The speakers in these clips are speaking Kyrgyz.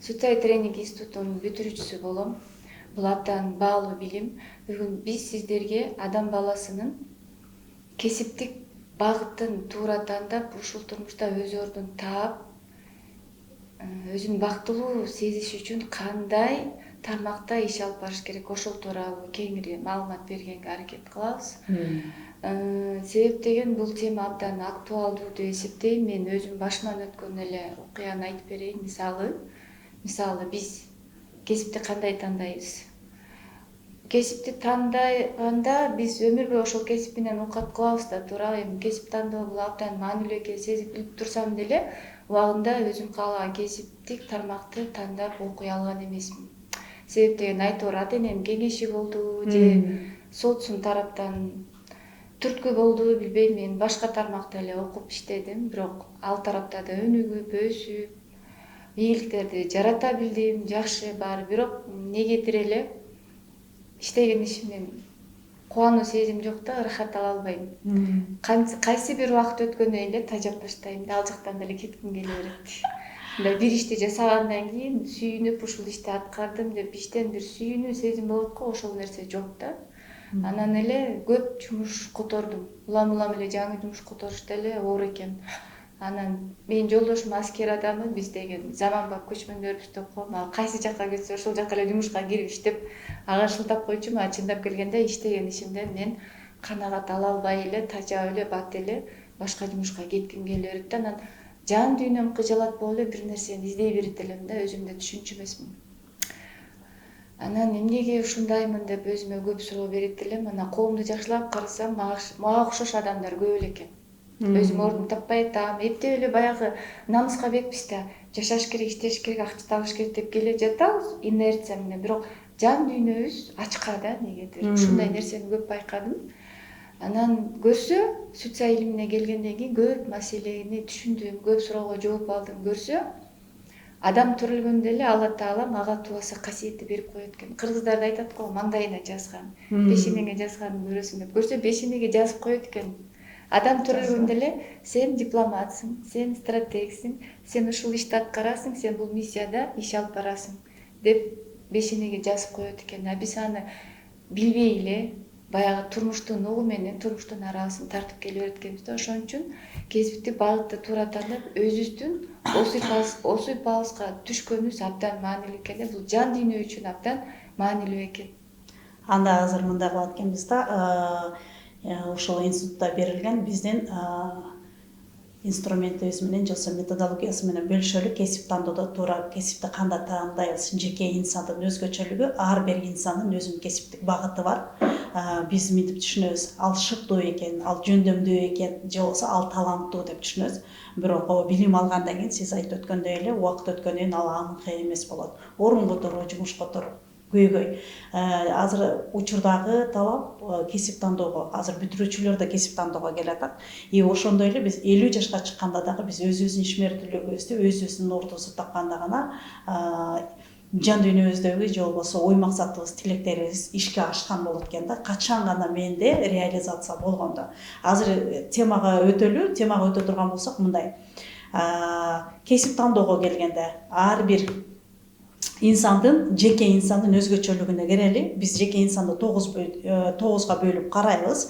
Суцай тренинг институтунун бүтүрүүчүсү болом. Бул абдан баалуу билим. Бүгүн биз сиздерге адам баласынын кесиптик багытын туура тандап, ушул турмушта өз ордун таап, өзүн бактылуу сезиш үчүн кандай тармакта иш алып барыш керек, ошол тууралуу кеңири маалымат бергенге аракет кылабыз. Себеп деген бул тема абдан актуалдуу деп эсептейм. Мен өзүм башыман өткөн эле окуяны айтып берейин. Мисалы биз кесипти кандай тандайбыз? Кесипти тандаганда биз өмүр бою ошол кесип менен окат кылабыз да, туура. Эми кесип тандоо бул абдан маанилүү экенин сезип билип турсам деле, убагында өзүм каалаган кесиптик тармакты тандап окуй алган эмесмин. Себеп деген айтор ата эненин кеңеши болду же социум тараптан түрткү болду, билбейм. Мен башка тармакта эле окуп иштедим, бирок ал тарапта да өнүгүп, өсүп, ийгиликтерди жарата билдим, жакшы баары. Бирок негетир эле иштеген ишимден кубануу сезим жок да, ырахат ала албайм. Кайсы бир убакыт өткөндөн эле тажап баштайм да, ал жактан деле кетким келе берет. Мындай бир ишти жасагандан кийин сүйүнүп ушул ишти аткардым деп иштен бир сүйүнүү сезим болот го, ошол нерсе жок да. Анан эле көп жумуш котордум. Улам эле жаңы жумуш которуш деле оор экен. Анан менин жолдошум аскер адамы, биз деген заманбап көчмөндөр деп коем. Ал кайсы жакка кетсе ошол жака эле жумушка кирип иштеп, ага шылтап койчумун. А чындап келгенде иштеген ишимден мен канагат ала албай эле, тажап эле, бат эле башка жумушка кетким келе берет да. Анан жан дүйнөм кыжалат болуп эле бир нерсени издей берет элем да, өзүм да түшүнчү эмесмин. Анан эмнеге ушундаймын деп өзүмө көп суроо берет элем. Анан коомду жакшылап карасам, мага окшош адамдар көп эле экен. Өзүм ордун таппай атам, эптеп эле баягы намыска бекпиз да, жашаш керек, иштеш керек, акча табыш керек деп келе жатабыз инерция менен. Бирок жан дүйнөбүз ачка да, негедир. Ушундай нерсени көп байкадым. Анан көрсө, суцай илимине келгенден кийин көп маселени түшүндүм, көп суроого жооп алдым. Көрсө, адам төрөлгөндө эле Алла Таала мага тубаса касиетти берип коет экен. Кыргыздарда айтат го, маңдайына жазган, бешенеңе жазганын көрөсүң деп. Көрсө, бешенеге жазып коет экен. Адам төрөлгөндө эле сен дипломатсың, сен стратегсиң, сен ушул ишти аткарасың, сен бул миссияда иш алып барасың деп бешенеге жазып коет экен. А биз аны билбей эле баягы турмуштун угу менен турмуштун аралысын тартып келе берет экенбиз да. Ошон үчүн кесиптик багытты туура тандап, өзүбүздүн осуйпабызга түшкөнүбүз абдан маанилүү экен. Бул жан дүйнө үчүн абдан маанилүү экен. Анда азыр мындай кылат экенбиз да, ошол институтта берилген биздин инструментибиз менен же болбосо методологиясы менен бөлүшөлү. Кесип тандоодо туура кесипти кандай тандайбыз, жеке инсандын өзгөчөлүгү, ар бир инсандын өзүнүн кесиптик багыты бар. Биз мынтип түшүнөбүз, ал шыктуу экен, ал жөндөмдүү экен, же болбосо ал таланттуу деп түшүнөбүз. Бирок билим алгандан кийин, сиз айтып өткөндөй эле, убакыт өткөндөн кийин ал анык эмес болот. Орун которуу, жумуш которуу көйгөй. Азыр учурдагы талап кесип тандоого, азыр бүтүрүүчүлөр да кесип тандоого келатат. Ошондой эле биз 50 жашка чыкканда дагы биз өзүбүздүн ишмердүүлүгүбүздү, өзүбүздүн ордубузду тапканда гана жан дүйнөбүздөгү же болбосо ой максатыбыз, тилектерибиз ишке ашкан болот экен да. Качан гана менде реализация болгондо. Азыр темага өтө турган болсок, мындай. Кесип тандоого келгенде ар бир жеке инсандын өзгөчөлүгүнө келели. Биз жеке инсанды 9га бөлүп карайбыз.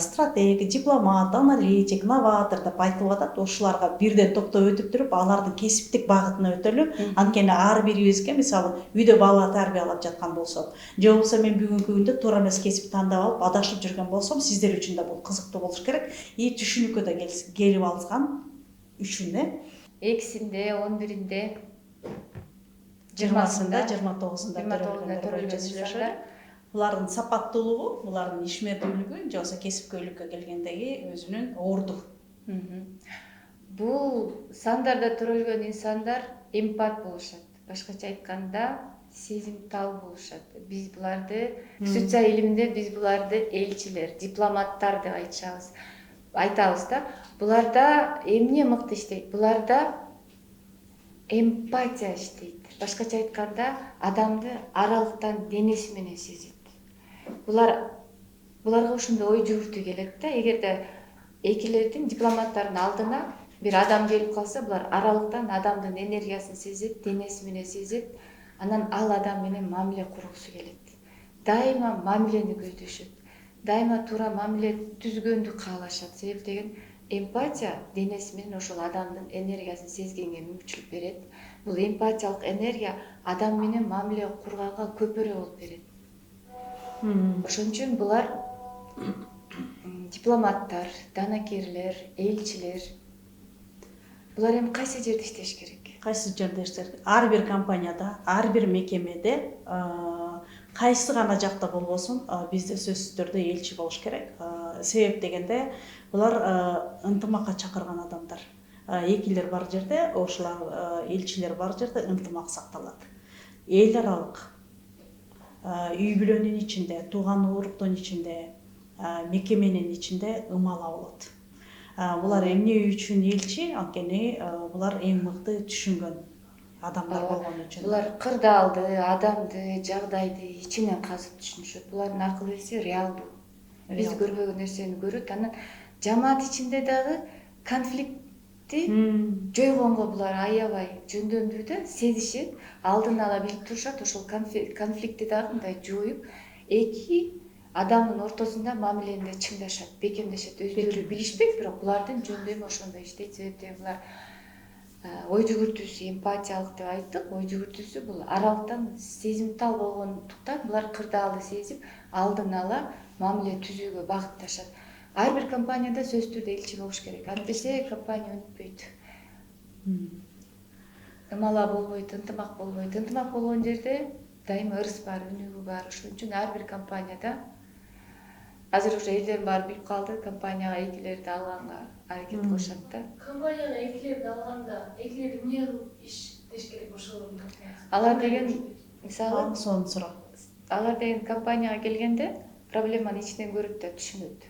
Стратег, дипломат, аналитик, новатор деп айтылып атат. Ушуларга бирден токтоп өтүп туруп, алардын кесиптик багытына өтөлү. Анткени ар бирибизге, мисалы, үйдө бала тарбиялап жаткан болсок, же болбосо мен бүгүнкү күндө туура эмес кесип тандап алып адашып жүргөн болсом, сиздер үчүн да бул кызыктуу болуш керек. Түшүнүккө да келип алган үчүн Экисинде, 11-inde, 20-сында, 29-ында төрөлгөн сүйлөшөлү. Булардын сапаттуулугу, булардын ишмердүүлүгү, же болбосо кесипкөйлүккө келгендеги өзүнүн орду. Бул сандарда төрөлгөн инсандар эмпат болушат. Башкача айтканда, сезимтал болушат. Биз буларды суцай илиминде биз буларды элчилер, дипломаттар деп айтабыз да. Буларда эмне мыкты иштейт? Буларда эмпатия иштейт. Башкача айтканда, адамды аралыктан денеси менен сезет. Буларга ушундай ой жүгүртүү келет да. Эгерде экилердин дипломаттардын алдына бир адам келип калса, булар аралыктан адамдын энергиясын сезет, денеси менен сезет, анан ал адам менен мамиле кургусу келет. Дайыма мамилени көздөшөт, дайыма туура мамиле түзгөндү каалашат. Себеп деген эмпатия денеси менен ошол адамдын энергиясын сезгенге мүмкүнчүлүк берет. Бул эмпатиялык энергия адам менен мамиле курганга көпүрө болуп берет. Ошон үчүн булар дипломаттар, данакерлер, элчилер, булар эми кайсы жерде иштеш керек? Кайсы жерде иштеш керек? Ар бир компанияда, ар бир мекемеде кайсы гана жакта болбосун бизде сөзсүз түрдө элчи болуш керек. Себеп дегенде булар ынтымакка чакырган адамдар. Экилер бар жерде, ошолар элчилер бар жерде ынтымак сакталат. Эл аралык, үй бүлөнүн ичинде, тууган уруктун ичинде, мекеменин ичинде ымала болот. Булар эмне үчүн элчи? Анткени булар эң мыкты түшүнгөн адамдар болгон үчүн. Булар кырдаалды, адамды, жагдайды ичинен казып түшүнүшөт. Булардын акыл эси реалдуу. Биз көрбөгөн нерсени көрөт. Анан жамаат ичинде дагы конфликтти жойгонго булар аябай жөндөмдүү да сезишет, алдын ала билип турушат. Ошол конфликтти дагы мындай жоюп, эки адамдын ортосунда мамилени чыңдашат, бекемдешет. Өздөрү билишпейт, бирок булардын жөндөмү ошондой иштейт. Себептен булар ой жүгүртүүсү эмпатиялык деп айттык. Ой жүгүртүүсү бул аралыктан сезимтал болгондуктан булар кырдаалды сезип, алдын ала мамиле түзүүгө багытташат. Ар бир компанияда сөзсүз түрдө элчи болуш керек. Антпесе компания өнүкпөйт. Ымала болбойт, ынтымак болбойт. Ынтымак болгон жерде дайыма ырыс бар, өнүгүү бар. Ошон үчүн ар бир компанияда азыр уже элдер баары билип калды, компанияга экилерди алганга аракет кылышат да. Компанияга экилерди алганда, экилер эмне кылып иштеш керек ошолордун компаниясы? Алар деген мисалы, сонун суроо. алар деген компанияга келгенде проблеманы ичинен көрөт да түшүнөт.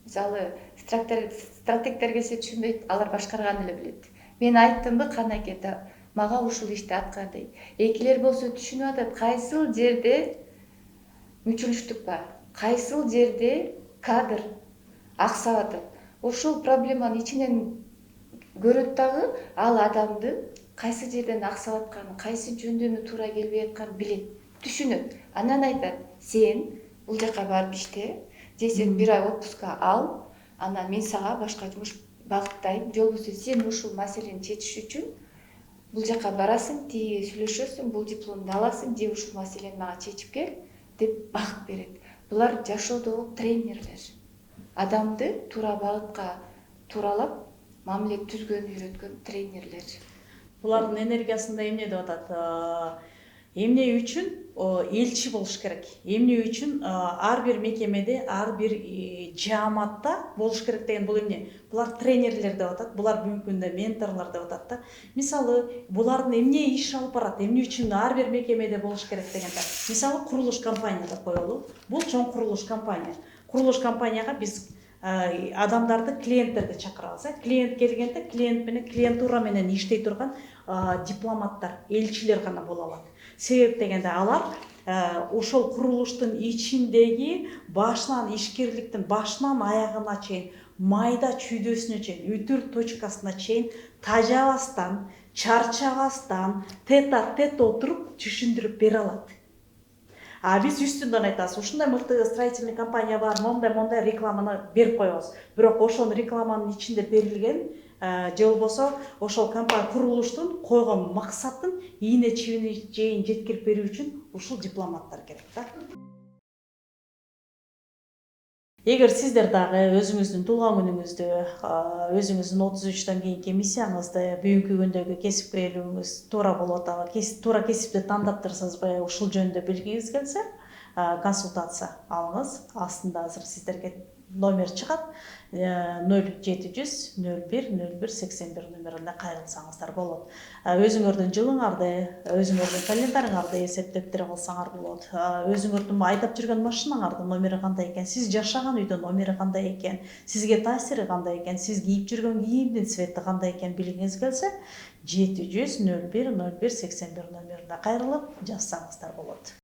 Мисалы, стратегдер келсе түшүнбөйт, алар башкарган эле билет. Мен айттымбы, канаке мага ушул ишти аткар дейт. Экилер болсо түшүнүп атат, кайсыл жерде мүчүлүштүк бар, кайсыл жерде кадр аксап атат. Ошол проблеманы ичинен көрөт дагы, ал адамды кайсы жерден аксап атканын, кайсы жөндөмү туура келбей атканын билет, түшүнөт. Анан айтат, сен бул жака барып иште, же сен бир ай отпускка ал, анан мен сага башка жумуш багыттайм, же болбосо сен ушул маселени чечиш үчүн бул жака барасың, тиги сүйлөшөсүң, бул дипломду аласың, же ушул маселени мага чечип кел деп багыт берет. Булар жашоодогу тренерлер. Адамды туура багытка тууралап, мамиле түзгөнү үйрөткөн тренерлер. Булардын энергиясында эмне деп атат? Эмне үчүн элчи болуш керек? Эмне үчүн ар бир мекемеде, ар бир жааматта болуш керек деген бул эмне? Булар тренерлер деп атат, булар бүгүнкү күндө менторлор деп атат да. Мисалы, булардын эмне иш алып барат, эмне үчүн ар бир мекемеде болуш керек дегенде. Мисалы, курулуш компания деп коелу. Бул чоң курулуш компания. Курулуш компанияга биз адамдарды, клиенттерди чакырабыз. Клиент келгенде, клиент менен, клиентура менен иштей турган дипломаттар, элчилер гана боло алат. Себеп дегенде алар ошол курулуштун ичиндеги башынан ишкерликтин башынан аягына чейин, майда чүйдөсүнө чейин, үтүр точкасына чейин тажабастан, чарчабастан, тет отуруп түшүндүрүп бере алат. Биз үстүндөн айтабыз, ушундай мыкты строительный компания бар, мондай рекламаны берип коебуз. Бирок ошол рекламанын ичинде берилген же болбосо ошол компания курулуштун койгон максатын ийне чибине чейин жеткирип берүү үчүн ушул дипломаттар керек да. Эгер сиздер дагы өзүңүздүн туулган күнүңүздү, өзүңүздүн 33төн кийинки миссияңызды, бүгүнкү күндөгү кесипкөйлүгүңүз туура болуп атабы, туура кесипти тандап турсаңызбы, ушул жөнүндө билгиңиз келсе, консультация алыңыз. Астында азыр сиздерге номер чыгат. 0700 01 01 81 номерине кайрылсаңыздар болот. Өзүңөрдүн жылыңарды, өзүңөрдүн календарыңарды эсептеп бере алсаңар болот. Өзүңөрдүн айдап жүргөн машинаңардын номери кандай экен, сиз жашаган үйдүн номери кандай экен, сизге таасири кандай экен, сиз кийип жүргөн кийимдин цвети кандай экен билгиңиз келсе, 700 01 01 81 номерине кайрылып жазсаңыздар болот.